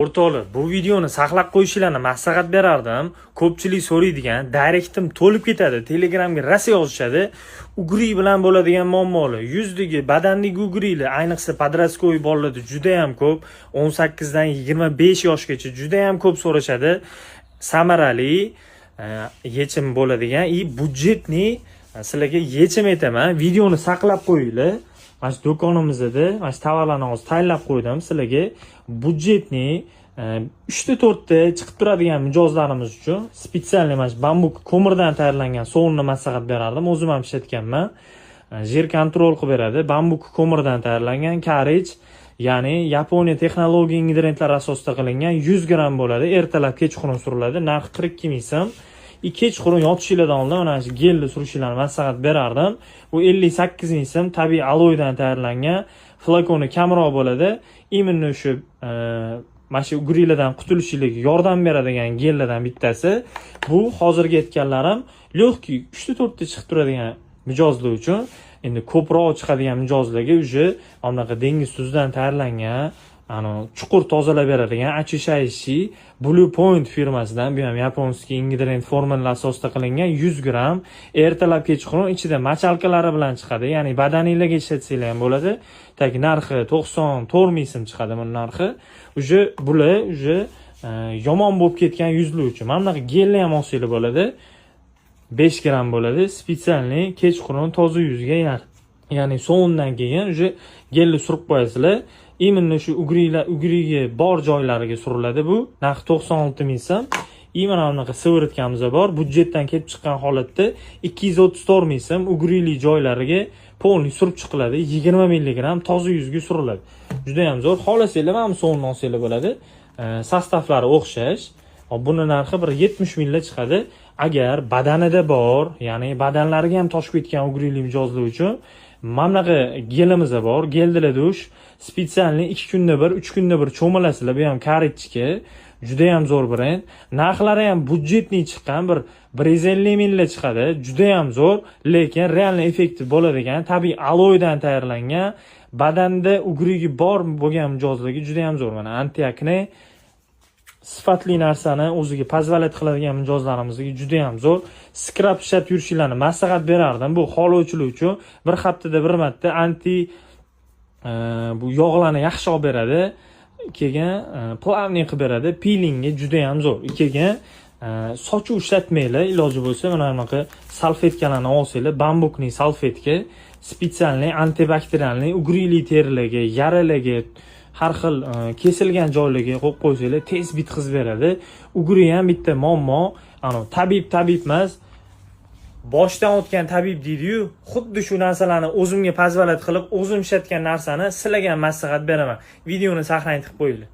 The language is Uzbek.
O'rtoqlar, bu videoni saqlab qo'yishinglarni maslahat berardim. Ko'pchilik so'raydigan, direktim to'lib ketadi, Telegramga rosa yozishadi. Ugri bilan bo'ladigan muammolar, yuzdagi, badandagi ugrilar, ayniqsa podrastkoy bolalarda juda ham ko'p, 18 dan 25 yoshgacha juda ham ko'p so'rashadi. Samarali yechim bo'ladigan budjetni sizlarga yechim aytaman. Videoni saqlab qo'yinglar. Mana shu do'konimizda, mana shu tovarlarni hozir tayyorlab qo'ydim sizlarga. Budjetni 3 ta 4 ta chiqib turadigan mijozlarimiz uchun spesial mana shu bambuk ko'mirdan tayyorlangan sovunni maslahat berardim. O'zim ham ishlatganman. Yer kontrol qilib beradi. Bambuk ko'mirdan tayyorlangan karij, ya'ni Yaponiya texnologiya ingredientlari asosida qilingan 100 gram bo'ladi. Ertalab kechqurun suriladi. Narxi 42 ming so'm. Kechqurun yotishinglardan oldin mana shu gelni surishinglarni maslahat berardim. Bu 58 ming so'm tabiiy aloydan tayyorlangan, flakoni kamroq bo'ladi. Именно shu mana shu ugrilardan qutulishingizga yordam beradigan gellardan bittasi. Bu hozirgi aytganlarim lёгкий 3 ta 4 ta chiqib turadigan mijozlar uchun. Endi ko'proq chiqadigan mijozlarga uje anaqa dengiz tuzidan tayyorlangan, chuqur tozalab beradigan очищающий Blue Point firmasidan, bu ham yaponskiy ingredient formulalar asosida qilingan 100 gram ertalab kechqurun ichida machalkalari bilan chiqadi. Ya'ni badaningizga ishlatsanglar ham bo'ladi. Tak narxi 94 ming so'm chiqadi bu narxi. Bular yomon bo'lib ketgan yuzlar uchun. Mana bunaqa gelni ham olsanglar bo'ladi. 5 gram bo'ladi. Spesialni kechqurun toza yuzga, ya'ni sovundan keyin gelni surib qo'yasizlar. Именно shu ugriga bor joylariga suriladi bu. Narxi 96 ming so'm. Mana bunaqa siviritkamiz bor. Budjetdan kelib chiqqan holatda 234 ming so'm ugrili joylariga polni surib chiqiladi. 20 milligram toza yuzga suriladi. Juda ham zo'r. Xohlasanglar mana bu sovunni olsanglar bo'ladi. Sostavlari o'xshash. Buni narxi bir 70 mingga chiqadi. Agar badanida bor, ya'ni badanlariga ham toshib ketgan ugrili mijozlar uchun mamlaqa gelimiz bor. Geldilar dush spesialni 2 kunda bir, 3 kunda bir cho'milasizlar. Bu ham karitchka. Juda ham zo'r brend. Narxlari ham budjetli chiqqan, bir 150 mingga chiqadi. Juda ham zo'r, lekin realniy effektiv bo'ladigan tabiiy aloydan tayyorlangan, badanda ugrigi bor bo'lgan mijozlarga juda ham zo'r. Mana antiakne sifatli narsani o'ziga pozvalat qiladigan mijozlarimizga juda ham zo'r. Skrab ishlatib yurishinglarni maslahat berardim. Bu holovchilar uchun bir haftada bir marta bu yog'larni yaxshi olib beradi. Keyin plavning qilib beradi. Peelingga juda ham zo'r. Keyin sochuv ishlatmanglar, iloji bo'lsa mana bunaqa salfetkalarni olsanglar, bambukning salfetka, spesialni antibakterialni ugrili terilarga, yaralarga, har xil kesilgan joylarga qo'yib qo'ysanglar, tez bitkazib beradi. Ugri ham bitta muammo, tabib emas, boshdan o'tgan tabib deydi-yu, xuddi shu narsalarni o'zimga pozvalat qilib, o'zim ishlatgan narsani sizlarga maslahat beraman. Videoni saqlanib qo'yinglar.